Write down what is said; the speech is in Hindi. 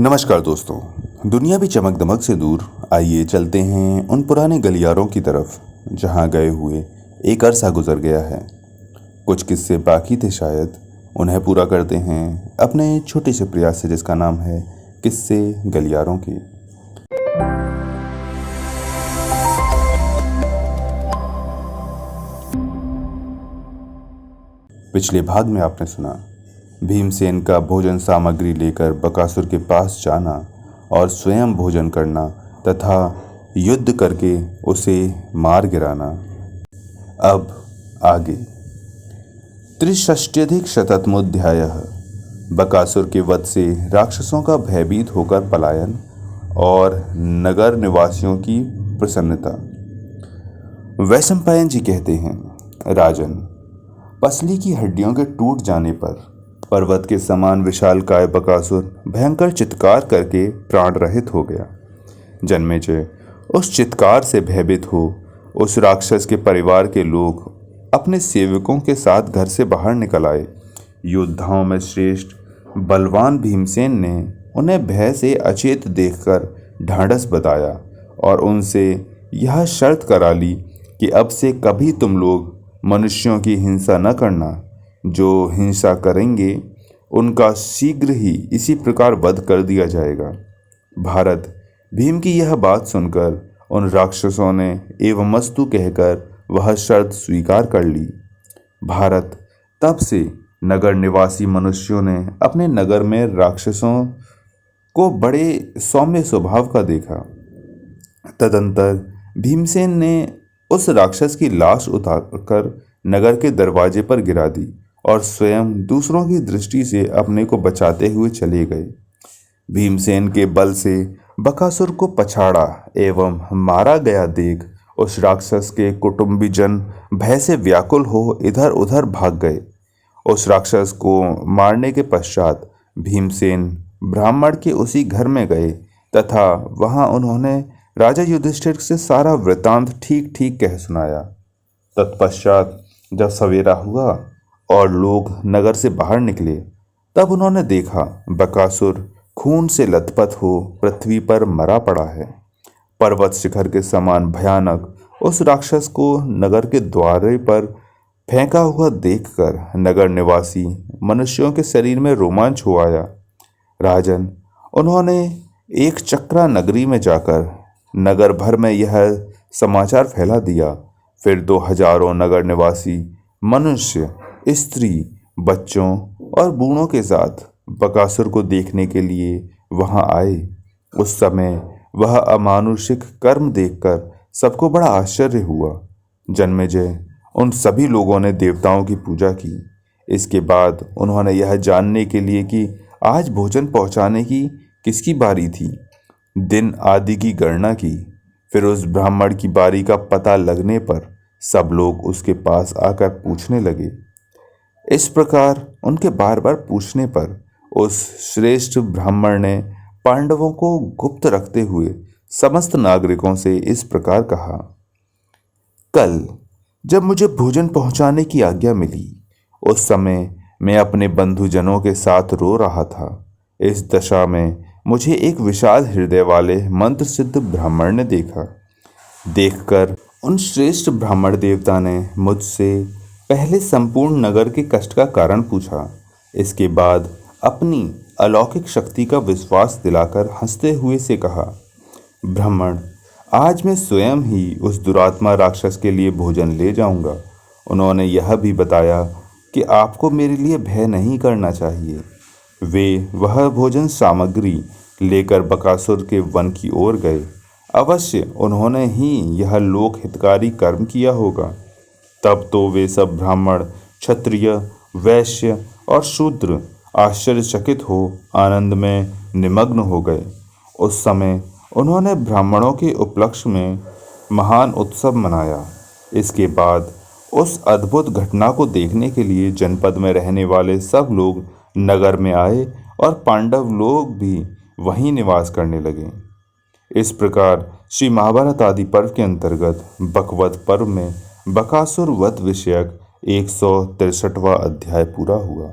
नमस्कार दोस्तों। दुनिया भी चमक दमक से दूर, आइए चलते हैं उन पुराने गलियारों की तरफ जहां गए हुए एक अरसा गुजर गया है। कुछ किस्से बाकी थे, शायद उन्हें पूरा करते हैं अपने छोटे से प्रयास से, जिसका नाम है किस्से गलियारों के। पिछले भाग में आपने सुना भीमसेन का भोजन सामग्री लेकर बकासुर के पास जाना और स्वयं भोजन करना तथा युद्ध करके उसे मार गिराना। अब आगे। त्रिषष्ट्यधिक शततमोऽध्यायः। बकासुर के वध से राक्षसों का भयभीत होकर पलायन और नगर निवासियों की प्रसन्नता। वैशंपायन जी कहते हैं, राजन, पसली की हड्डियों के टूट जाने पर पर्वत के समान विशालकाय बकासुर भयंकर चित्कार करके प्राण रहित हो गया। जन्मेजय उस चित्कार से भयभीत हो उस राक्षस के परिवार के लोग अपने सेवकों के साथ घर से बाहर निकल आए। योद्धाओं में श्रेष्ठ बलवान भीमसेन ने उन्हें भय से अचेत देखकर ढांढस बताया और उनसे यह शर्त करा ली कि अब से कभी तुम लोग मनुष्यों की हिंसा न करना। जो हिंसा करेंगे उनका शीघ्र ही इसी प्रकार वध कर दिया जाएगा। भारत भीम की यह बात सुनकर उन राक्षसों ने एवमस्तु कहकर वह शर्त स्वीकार कर ली। भारत तब से नगर निवासी मनुष्यों ने अपने नगर में राक्षसों को बड़े सौम्य स्वभाव का देखा। तदंतर भीमसेन ने उस राक्षस की लाश उतारकर नगर के दरवाजे पर गिरा दी और स्वयं दूसरों की दृष्टि से अपने को बचाते हुए चले गए। भीमसेन के बल से बकासुर को पछाड़ा एवं मारा गया देख उस राक्षस के कुटुंबीजन भय से व्याकुल हो इधर उधर भाग गए। उस राक्षस को मारने के पश्चात भीमसेन ब्राह्मण के उसी घर में गए तथा वहां उन्होंने राजा युधिष्ठिर से सारा वृतांत ठीक ठीक कह सुनाया। तत्पश्चात जब सवेरा हुआ और लोग नगर से बाहर निकले, तब उन्होंने देखा बकासुर खून से लथपथ हो पृथ्वी पर मरा पड़ा है। पर्वत शिखर के समान भयानक उस राक्षस को नगर के द्वारे पर फेंका हुआ देखकर नगर निवासी मनुष्यों के शरीर में रोमांच हो आया। राजन, उन्होंने एक चक्रा नगरी में जाकर नगर भर में यह समाचार फैला दिया। फिर 2000 नगर निवासी मनुष्य, स्त्री, बच्चों और बूढ़ों के साथ बकासुर को देखने के लिए वहां आए। उस समय वह अमानुषिक कर्म देखकर सबको बड़ा आश्चर्य हुआ। जन्मेजय उन सभी लोगों ने देवताओं की पूजा की। इसके बाद उन्होंने यह जानने के लिए कि आज भोजन पहुंचाने की किसकी बारी थी, दिन आदि की गणना की। फिर उस ब्राह्मण की बारी का पता लगने पर सब लोग उसके पास आकर पूछने लगे। इस प्रकार उनके बार बार पूछने पर उस श्रेष्ठ ब्राह्मण ने पांडवों को गुप्त रखते हुए समस्त नागरिकों से इस प्रकार कहा, कल जब मुझे भोजन पहुंचाने की आज्ञा मिली, उस समय मैं अपने बंधुजनों के साथ रो रहा था। इस दशा में मुझे एक विशाल हृदय वाले मंत्र सिद्ध ब्राह्मण ने देखा। देखकर उन श्रेष्ठ ब्राह्मण देवता ने मुझसे पहले संपूर्ण नगर के कष्ट का कारण पूछा। इसके बाद अपनी अलौकिक शक्ति का विश्वास दिलाकर हंसते हुए से कहा, ब्राह्मण, आज मैं स्वयं ही उस दुरात्मा राक्षस के लिए भोजन ले जाऊंगा। उन्होंने यह भी बताया कि आपको मेरे लिए भय नहीं करना चाहिए। वे वह भोजन सामग्री लेकर बकासुर के वन की ओर गए। अवश्य उन्होंने ही यह लोक हितकारी कर्म किया होगा। तब तो वे सब ब्राह्मण, क्षत्रिय, वैश्य और शूद्र आश्चर्यचकित हो आनंद में निमग्न हो गए। उस समय उन्होंने ब्राह्मणों के उपलक्ष्य में महान उत्सव मनाया। इसके बाद उस अद्भुत घटना को देखने के लिए जनपद में रहने वाले सब लोग नगर में आए और पांडव लोग भी वहीं निवास करने लगे। इस प्रकार श्री महाभारत आदि पर्व के अंतर्गत बकवध पर्व में बकासुर वध विषयक 163वां अध्याय पूरा हुआ।